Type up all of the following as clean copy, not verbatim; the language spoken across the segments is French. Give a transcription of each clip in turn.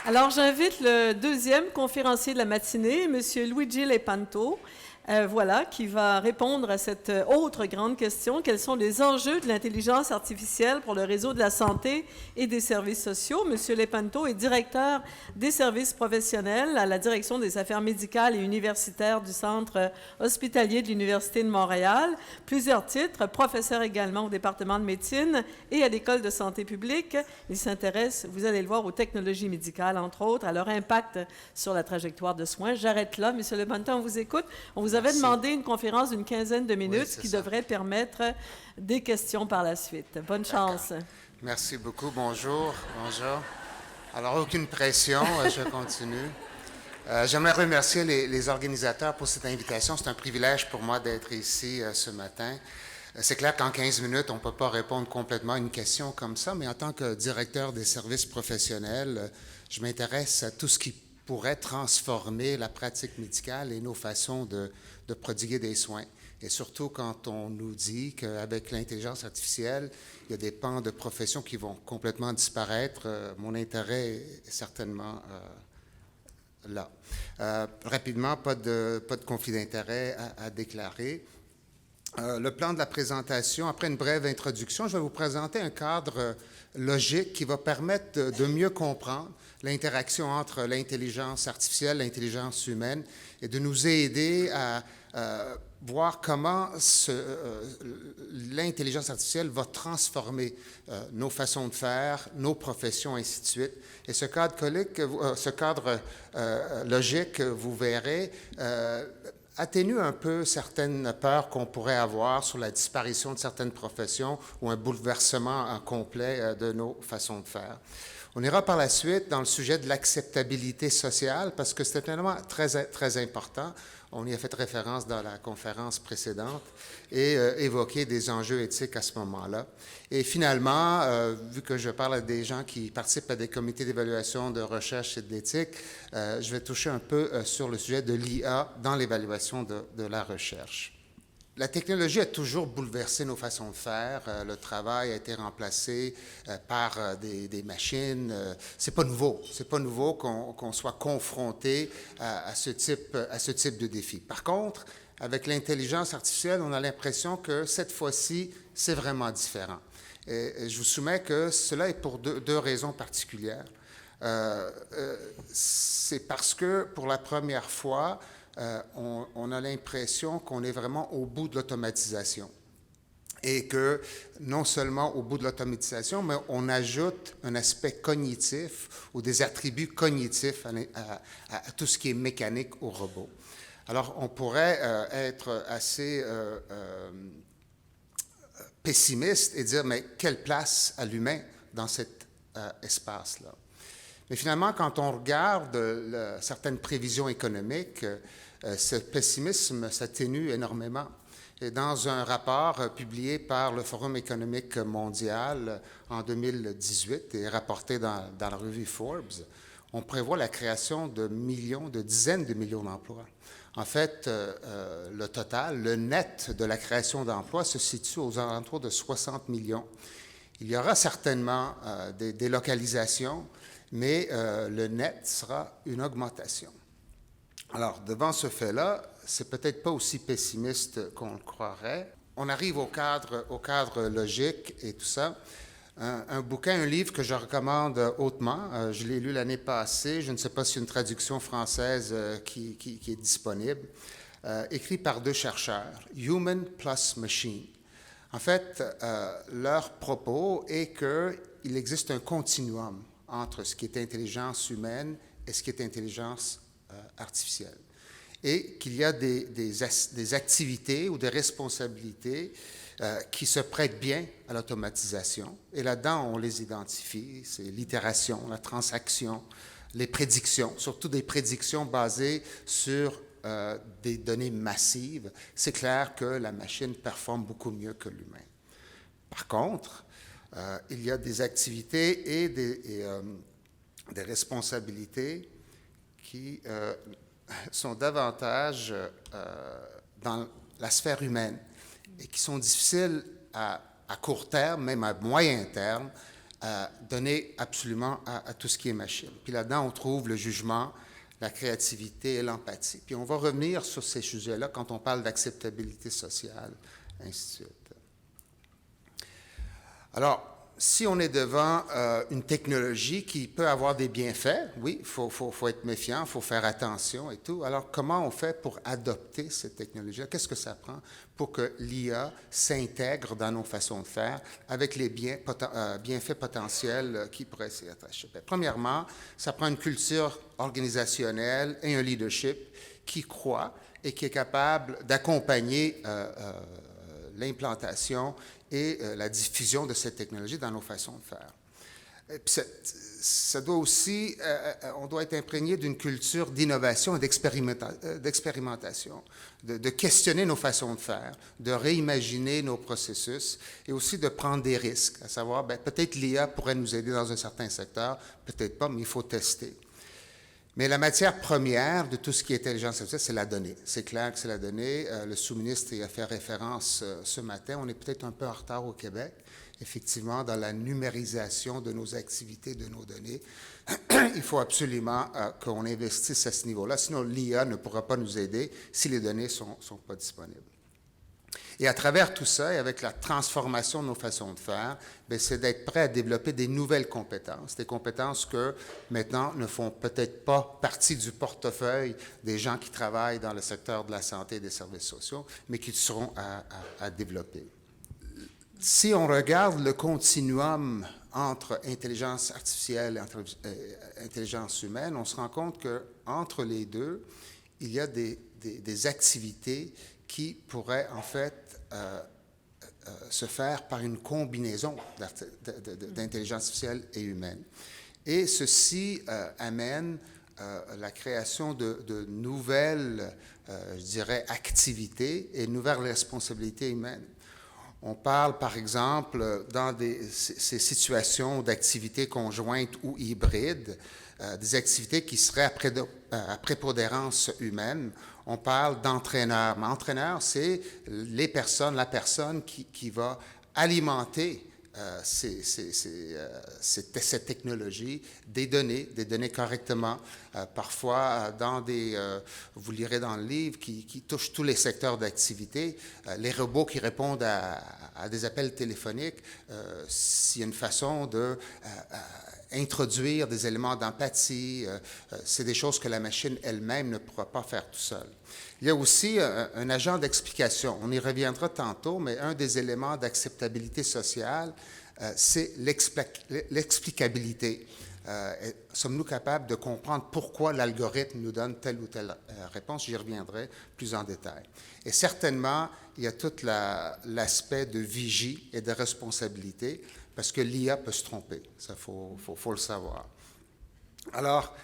Alors, j'invite le deuxième conférencier de la matinée, M. Luigi Lepanto, qui va répondre à cette autre grande question. Quels sont les enjeux de l'intelligence artificielle pour le réseau de la santé et des services sociaux? M. Lepanto est directeur des services professionnels à la direction des affaires médicales et universitaires du Centre hospitalier de l'Université de Montréal. Plusieurs titres, professeur également au département de médecine et à l'École de santé publique. Il s'intéresse, vous allez le voir, aux technologies médicales, entre autres, à leur impact sur la trajectoire de soins. J'arrête là. M. Lepanto, on vous écoute. On vous avait demandé une conférence d'une quinzaine de minutes qui devrait permettre des questions par la suite. Bonne chance. Merci beaucoup. Bonjour. Bonjour. Alors, aucune pression, je continue. J'aimerais remercier les organisateurs pour cette invitation. C'est un privilège pour moi d'être ici ce matin. C'est clair qu'en 15 minutes, on ne peut pas répondre complètement à une question comme ça, mais en tant que directeur des services professionnels, je m'intéresse à tout ce qui pourrait transformer la pratique médicale et nos façons de prodiguer des soins. Et surtout quand on nous dit qu'avec l'intelligence artificielle, il y a des pans de profession qui vont complètement disparaître, mon intérêt est certainement là. Rapidement, pas de conflit d'intérêt à déclarer. Le plan de la présentation, après une brève introduction, je vais vous présenter un cadre logique qui va permettre de mieux comprendre l'interaction entre l'intelligence artificielle, l'intelligence humaine, et de nous aider à voir comment l'intelligence artificielle va transformer nos façons de faire, nos professions, ainsi de suite. Et ce cadre logique, vous verrez, atténue un peu certaines peurs qu'on pourrait avoir sur la disparition de certaines professions ou un bouleversement complet de nos façons de faire. On ira par la suite dans le sujet de l'acceptabilité sociale parce que c'est un élément très important. On y a fait référence dans la conférence précédente et évoqué des enjeux éthiques à ce moment-là. Et finalement, vu que je parle à des gens qui participent à des comités d'évaluation de recherche et d'éthique, je vais toucher un peu sur le sujet de l'IA dans l'évaluation de la recherche. La technologie a toujours bouleversé nos façons de faire. Le travail a été remplacé par des machines. C'est pas nouveau. C'est pas nouveau qu'on soit confronté à ce type de défi. Par contre, avec l'intelligence artificielle, on a l'impression que cette fois-ci, c'est vraiment différent. Et je vous soumets que cela est pour deux raisons particulières. C'est parce que pour la première fois, on a l'impression qu'on est vraiment au bout de l'automatisation. Et que non seulement au bout de l'automatisation, mais on ajoute un aspect cognitif ou des attributs cognitifs à tout ce qui est mécanique au robot. Alors, on pourrait être assez pessimiste et dire, mais quelle place a l'humain dans cet espace-là? Mais finalement, quand on regarde certaines prévisions économiques, ce pessimisme s'atténue énormément. Et dans un rapport publié par le Forum économique mondial en 2018 et rapporté dans la revue Forbes, on prévoit la création de dizaines de millions d'emplois. En fait, le total, le net de la création d'emplois se situe aux alentours de 60 millions. Il y aura certainement des délocalisations, mais le net sera une augmentation. Alors, devant ce fait-là, c'est peut-être pas aussi pessimiste qu'on le croirait. On arrive au cadre logique et tout ça. Un livre que je recommande hautement, je l'ai lu l'année passée, je ne sais pas s'il y a une traduction française qui est disponible, écrit par deux chercheurs, Human plus Machine. En fait, leur propos est qu'il existe un continuum entre ce qui est intelligence humaine et ce qui est intelligence artificielle. Et qu'il y a des activités ou des responsabilités qui se prêtent bien à l'automatisation. Et là-dedans, on les identifie. C'est l'itération, la transaction, les prédictions, surtout des prédictions basées sur des données massives. C'est clair que la machine performe beaucoup mieux que l'humain. Par contre, il y a des activités et des responsabilités qui sont davantage dans la sphère humaine et qui sont difficiles à court terme, même à moyen terme, donné absolument à tout ce qui est machine. Puis là-dedans, on trouve le jugement, la créativité et l'empathie. Puis on va revenir sur ces sujets-là quand on parle d'acceptabilité sociale, ainsi de suite. Alors, si on est devant une technologie qui peut avoir des bienfaits, oui, il faut être méfiant, il faut faire attention et tout. Alors, comment on fait pour adopter cette technologie? Qu'est-ce que ça prend pour que l'IA s'intègre dans nos façons de faire avec les bienfaits potentiels qui pourraient s'y attacher? Bien, premièrement, ça prend une culture organisationnelle et un leadership qui croit et qui est capable d'accompagner l'implantation et la diffusion de cette technologie dans nos façons de faire. Et puis ça doit aussi, on doit être imprégné d'une culture d'innovation et d'expérimentation, de questionner nos façons de faire, de réimaginer nos processus et aussi de prendre des risques, à savoir, bien, peut-être l'IA pourrait nous aider dans un certain secteur, peut-être pas, mais il faut tester. Mais la matière première de tout ce qui est intelligence artificielle, c'est la donnée. C'est clair que c'est la donnée. Le sous-ministre y a fait référence ce matin. On est peut-être un peu en retard au Québec, effectivement, dans la numérisation de nos activités, de nos données. Il faut absolument qu'on investisse à ce niveau-là. Sinon, l'IA ne pourra pas nous aider si les données ne sont pas disponibles. Et à travers tout ça, et avec la transformation de nos façons de faire, bien, c'est d'être prêt à développer des nouvelles compétences, des compétences que maintenant ne font peut-être pas partie du portefeuille des gens qui travaillent dans le secteur de la santé et des services sociaux, mais qui seront à développer. Si on regarde le continuum entre intelligence artificielle et intelligence humaine, on se rend compte qu'entre les deux, il y a des activités qui pourraient en fait se faire par une combinaison d'intelligence artificielle et humaine. Et ceci amène la création de nouvelles, je dirais, activités et de nouvelles responsabilités humaines. On parle, par exemple, dans ces situations d'activités conjointes ou hybrides, des activités qui seraient à prépondérance humaine. On parle d'entraîneurs. Mais entraîneur, c'est la personne qui va alimenter cette technologie, des données correctement, parfois dans vous lirez dans le livre, qui touchent tous les secteurs d'activité, les robots qui répondent à des appels téléphoniques, s'il y a une façon de introduire des éléments d'empathie, c'est des choses que la machine elle-même ne pourra pas faire tout seul. Il y a aussi un agent d'explication. On y reviendra tantôt, mais un des éléments d'acceptabilité sociale, c'est l'explicabilité. Sommes-nous capables de comprendre pourquoi l'algorithme nous donne telle ou telle réponse? J'y reviendrai plus en détail. Et certainement, il y a tout l'aspect de vigie et de responsabilité, parce que l'IA peut se tromper. Ça, faut le savoir. Alors,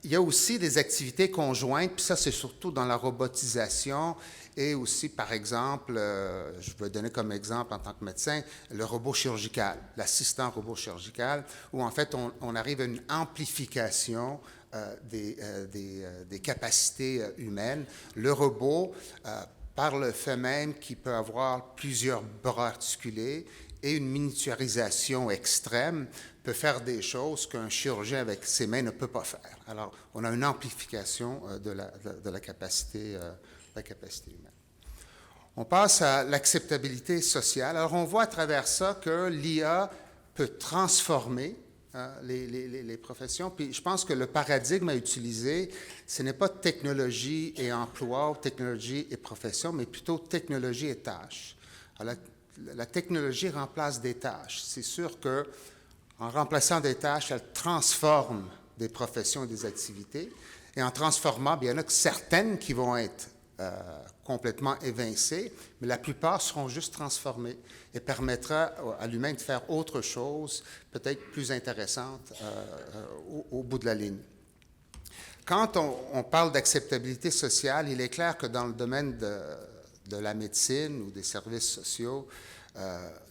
il y a aussi des activités conjointes, puis ça, c'est surtout dans la robotisation et aussi, par exemple, je vais donner comme exemple en tant que médecin, le robot chirurgical, l'assistant robot chirurgical, où en fait, on arrive à une amplification des capacités humaines. Le robot, par le fait même qu'il peut avoir plusieurs bras articulés et une miniaturisation extrême, peut faire des choses qu'un chirurgien avec ses mains ne peut pas faire. Alors, on a une amplification de la capacité humaine. On passe à l'acceptabilité sociale. Alors, on voit à travers ça que l'IA peut transformer les professions. Puis, je pense que le paradigme à utiliser, ce n'est pas technologie et emploi, ou technologie et profession, mais plutôt technologie et tâches. Alors, la technologie remplace des tâches. C'est sûr que en remplaçant des tâches, elle transforme des professions et des activités. Et en transformant, bien, il y en a que certaines qui vont être complètement évincées, mais la plupart seront juste transformées et permettra à l'humain de faire autre chose, peut-être plus intéressante au bout de la ligne. Quand on parle d'acceptabilité sociale, il est clair que dans le domaine de la médecine ou des services sociaux,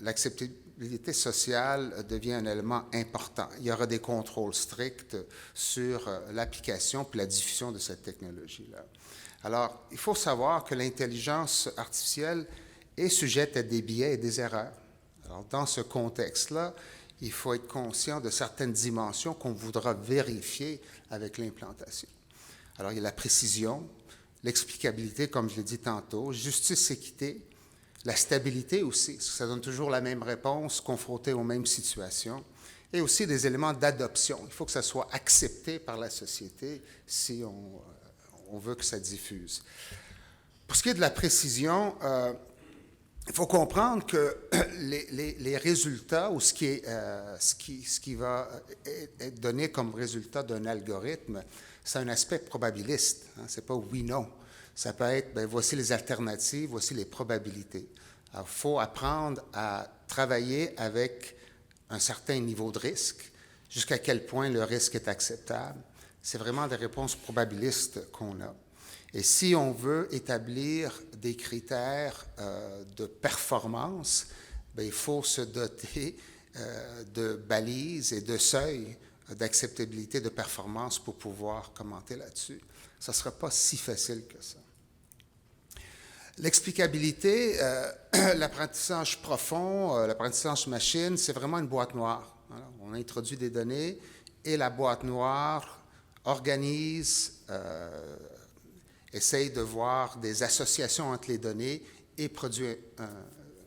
l'acceptabilité sociale devient un élément important. Il y aura des contrôles stricts sur l'application puis la diffusion de cette technologie-là. Alors, il faut savoir que l'intelligence artificielle est sujette à des biais et des erreurs. Alors, dans ce contexte-là, il faut être conscient de certaines dimensions qu'on voudra vérifier avec l'implantation. Alors, il y a la précision, l'explicabilité, comme je l'ai dit tantôt, justice, équité, la stabilité aussi, parce que ça donne toujours la même réponse confrontée aux mêmes situations, et aussi des éléments d'adoption. Il faut que ça soit accepté par la société si on veut que ça diffuse. Pour ce qui est de la précision, il faut comprendre que les résultats ou ce qui va être donné comme résultat d'un algorithme, c'est un aspect probabiliste. Hein, ce n'est pas oui-non. Ça peut être, bien, voici les alternatives, voici les probabilités. Alors, il faut apprendre à travailler avec un certain niveau de risque, jusqu'à quel point le risque est acceptable. C'est vraiment des réponses probabilistes qu'on a. Et si on veut établir des critères de performance, bien, il faut se doter de balises et de seuils d'acceptabilité de performance pour pouvoir commenter là-dessus. Ça ne sera pas si facile que ça. L'explicabilité, l'apprentissage profond, l'apprentissage machine, c'est vraiment une boîte noire. Alors, on introduit des données et la boîte noire organise, essaye de voir des associations entre les données et produit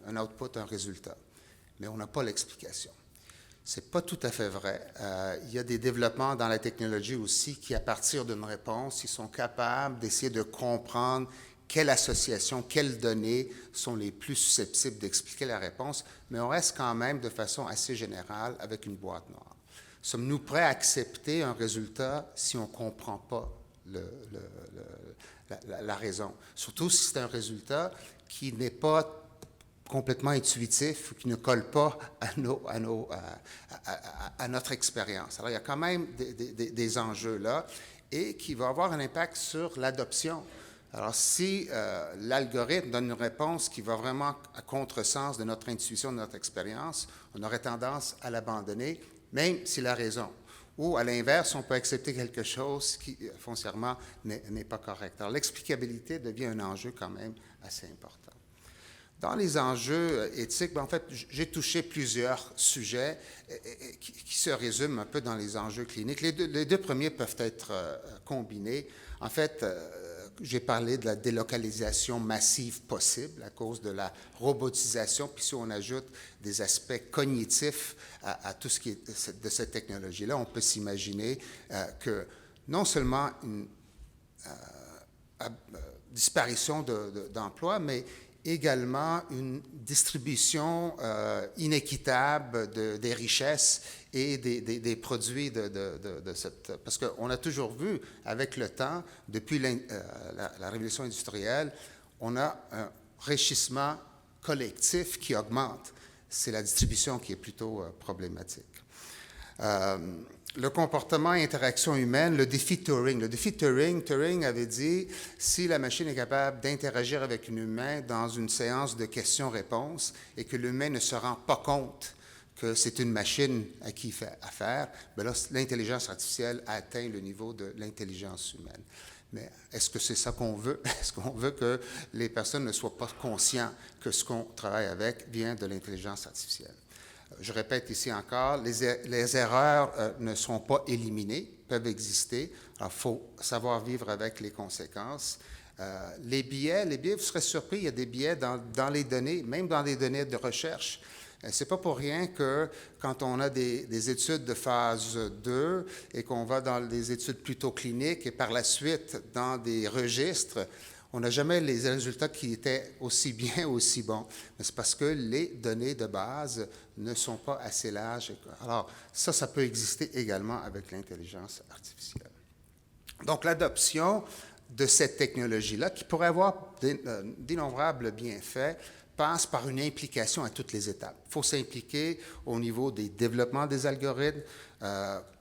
un output, un résultat. Mais on n'a pas l'explication. Ce n'est pas tout à fait vrai. Il y a des développements dans la technologie aussi qui, à partir d'une réponse, ils sont capables d'essayer de comprendre quelles associations, quelles données sont les plus susceptibles d'expliquer la réponse, mais on reste quand même de façon assez générale avec une boîte noire. Sommes-nous prêts à accepter un résultat si on ne comprend pas la raison? Surtout si c'est un résultat qui n'est pas complètement intuitif, qui ne colle pas à notre expérience. Alors, il y a quand même des enjeux là et qui va avoir un impact sur l'adoption. Alors, si l'algorithme donne une réponse qui va vraiment à contresens de notre intuition, de notre expérience, on aurait tendance à l'abandonner, même s'il a raison. Ou, à l'inverse, on peut accepter quelque chose qui, foncièrement, n'est pas correct. Alors, l'explicabilité devient un enjeu quand même assez important. Dans les enjeux éthiques, en fait, j'ai touché plusieurs sujets qui se résument un peu dans les enjeux cliniques. Les deux premiers peuvent être combinés. En fait, j'ai parlé de la délocalisation massive possible à cause de la robotisation, puis si on ajoute des aspects cognitifs à tout ce qui est de cette technologie-là, on peut s'imaginer que non seulement une disparition d'emplois, mais également une distribution inéquitable des richesses et des produits de cette... Parce qu'on a toujours vu, avec le temps, depuis la révolution industrielle, on a un enrichissement collectif qui augmente. C'est la distribution qui est plutôt problématique. Le comportement et interaction humaine, le défi Turing. Le défi Turing, Turing avait dit, si la machine est capable d'interagir avec un humain dans une séance de questions-réponses et que l'humain ne se rend pas compte que c'est une machine à qui il fait affaire, bien là, l'intelligence artificielle a atteint le niveau de l'intelligence humaine. Mais est-ce que c'est ça qu'on veut? Est-ce qu'on veut que les personnes ne soient pas conscientes que ce qu'on travaille avec vient de l'intelligence artificielle? Je répète ici encore, les erreurs ne sont pas éliminées, peuvent exister. Alors, il faut savoir vivre avec les conséquences. Les biais, vous serez surpris, il y a des biais dans les données, même dans les données de recherche. Ce n'est pas pour rien que quand on a des études de phase 2 et qu'on va dans des études plutôt cliniques et par la suite dans des registres, on n'a jamais les résultats qui étaient aussi bien ou aussi bons. Mais c'est parce que les données de base ne sont pas assez larges. Alors, ça peut exister également avec l'intelligence artificielle. Donc, l'adoption de cette technologie-là, qui pourrait avoir d'innombrables bienfaits, passe par une implication à toutes les étapes. Il faut s'impliquer au niveau des développements des algorithmes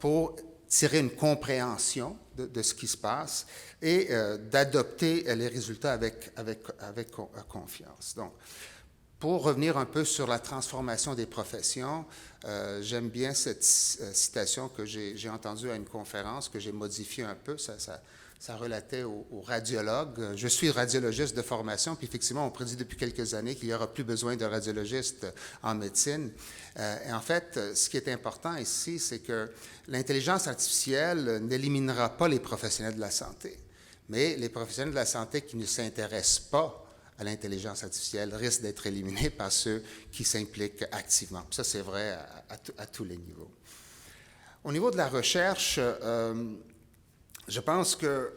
pour tirer une compréhension de ce qui se passe et d'adopter les résultats avec confiance. Donc, pour revenir un peu sur la transformation des professions, j'aime bien cette citation que j'ai entendue à une conférence, que j'ai modifiée un peu. Ça ça relatait aux radiologues. Je suis radiologiste de formation, puis effectivement, on prédit depuis quelques années qu'il n'y aura plus besoin de radiologistes en médecine. Et en fait, ce qui est important ici, c'est que l'intelligence artificielle n'éliminera pas les professionnels de la santé, mais les professionnels de la santé qui ne s'intéressent pas à l'intelligence artificielle risquent d'être éliminés par ceux qui s'impliquent activement. Ça, c'est vrai à tous les niveaux. Au niveau de la recherche, je pense que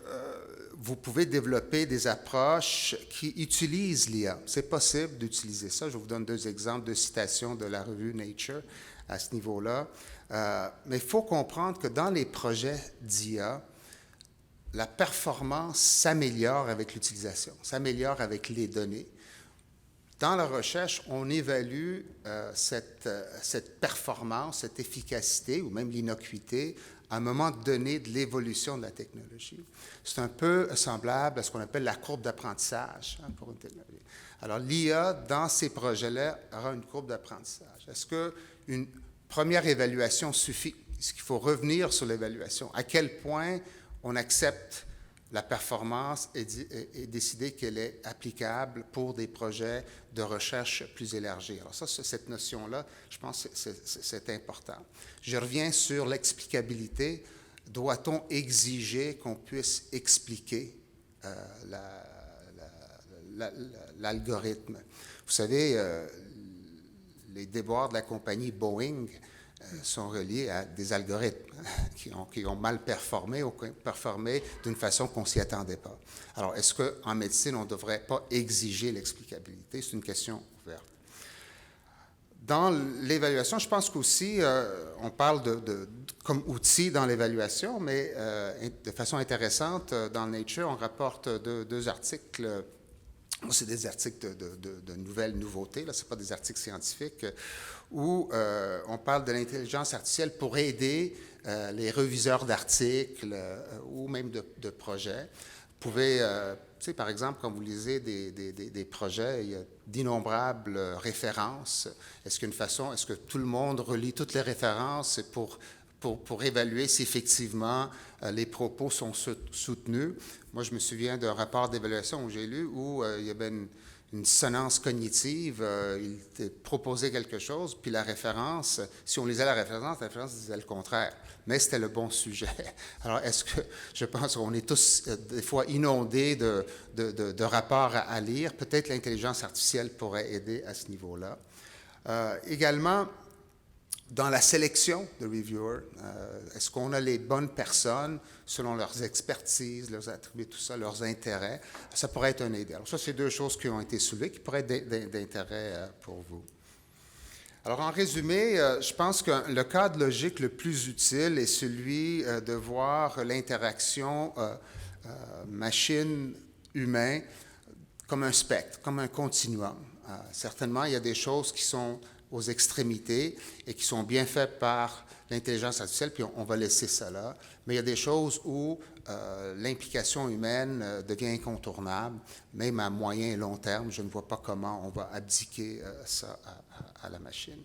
vous pouvez développer des approches qui utilisent l'IA. C'est possible d'utiliser ça. Je vous donne 2 exemples de citations de la revue Nature à ce niveau-là. Mais il faut comprendre que dans les projets d'IA, la performance s'améliore avec l'utilisation, s'améliore avec les données. Dans la recherche, on évalue cette performance, cette efficacité ou même l'innocuité à un moment donné de l'évolution de la technologie. C'est un peu semblable à ce qu'on appelle la courbe d'apprentissage pour une technologie. Alors, l'IA, dans ces projets-là, aura une courbe d'apprentissage. Est-ce qu'une première évaluation suffit? Est-ce qu'il faut revenir sur l'évaluation? À quel point on accepte la performance et décider qu'elle est applicable pour des projets de recherche plus élargis. Alors ça, cette notion-là, je pense que c'est important. Je reviens sur l'explicabilité. Doit-on exiger qu'on puisse expliquer l'algorithme? Vous savez, les déboires de la compagnie Boeing sont reliés à des algorithmes qui ont mal performé ou performé d'une façon qu'on ne s'y attendait pas. Alors, est-ce qu'en médecine, on ne devrait pas exiger l'explicabilité? C'est une question ouverte. Dans l'évaluation, je pense qu'aussi, on parle comme outil dans l'évaluation, mais de façon intéressante, dans Nature, on rapporte 2 articles. C'est des articles de nouvelles nouveautés, ce ne sont pas des articles scientifiques, où on parle de l'intelligence artificielle pour aider les réviseurs d'articles ou même de projets. Vous pouvez, par exemple, quand vous lisez des projets, il y a d'innombrables références. Est-ce que tout le monde relit toutes les références pour évaluer si effectivement les propos sont soutenus? Moi, je me souviens d'un rapport d'évaluation où j'ai lu où il y avait une dissonance cognitive. Il était proposé quelque chose, puis la référence, si on lisait la référence disait le contraire. Mais c'était le bon sujet. Alors, je pense qu'on est tous des fois inondés de rapports à lire. Peut-être l'intelligence artificielle pourrait aider à ce niveau-là. Également, dans la sélection de reviewers, est-ce qu'on a les bonnes personnes selon leurs expertises, leurs attributs, tout ça, leurs intérêts? Ça pourrait être un aide. Alors ça, c'est 2 choses qui ont été soulevées, qui pourraient être d'intérêt pour vous. Alors, en résumé, je pense que le cadre logique le plus utile est celui de voir l'interaction machine-humain comme un spectre, comme un continuum. Certainement, il y a des choses qui sont aux extrémités et qui sont bien faites par l'intelligence artificielle, puis on va laisser ça là. Mais il y a des choses où l'implication humaine devient incontournable, même à moyen et long terme. Je ne vois pas comment on va abdiquer ça à la machine.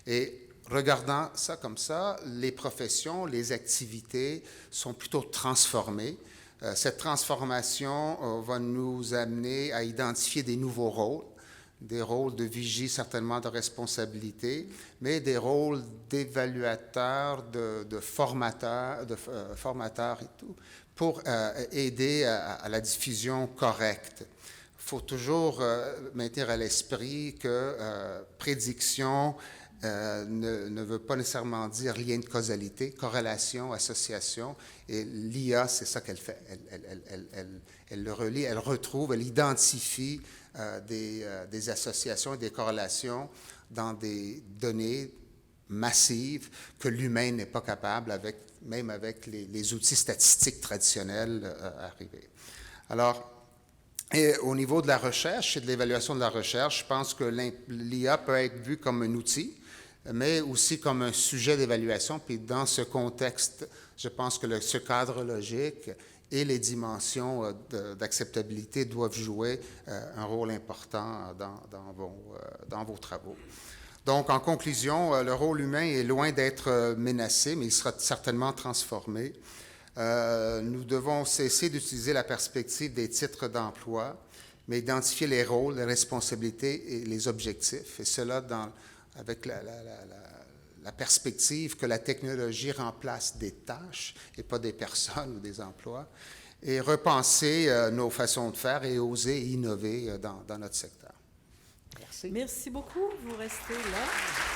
Et regardant ça comme ça, les professions, les activités sont plutôt transformées. Cette transformation va nous amener à identifier des nouveaux rôles, des rôles de vigie, certainement de responsabilité, mais des rôles d'évaluateurs, de formateurs et tout, pour aider à la diffusion correcte. Il faut toujours maintenir à l'esprit que prédiction ne veut pas nécessairement dire lien de causalité, corrélation, association, et l'IA, c'est ça qu'elle fait. Elle le relie, elle retrouve, elle identifie des associations et des corrélations dans des données massives que l'humain n'est pas capable, même avec les outils statistiques traditionnels, arriver. Alors, et au niveau de la recherche et de l'évaluation de la recherche, je pense que l'IA peut être vue comme un outil, mais aussi comme un sujet d'évaluation. Puis dans ce contexte, je pense que ce cadre logique et les dimensions d'acceptabilité doivent jouer un rôle important dans vos travaux. Donc, en conclusion, le rôle humain est loin d'être menacé, mais il sera certainement transformé. Nous devons cesser d'utiliser la perspective des titres d'emploi, mais identifier les rôles, les responsabilités et les objectifs, et cela avec la perspective que la technologie remplace des tâches et pas des personnes ou des emplois, et repenser nos façons de faire et oser innover dans notre secteur. Merci. Merci beaucoup. Vous restez là.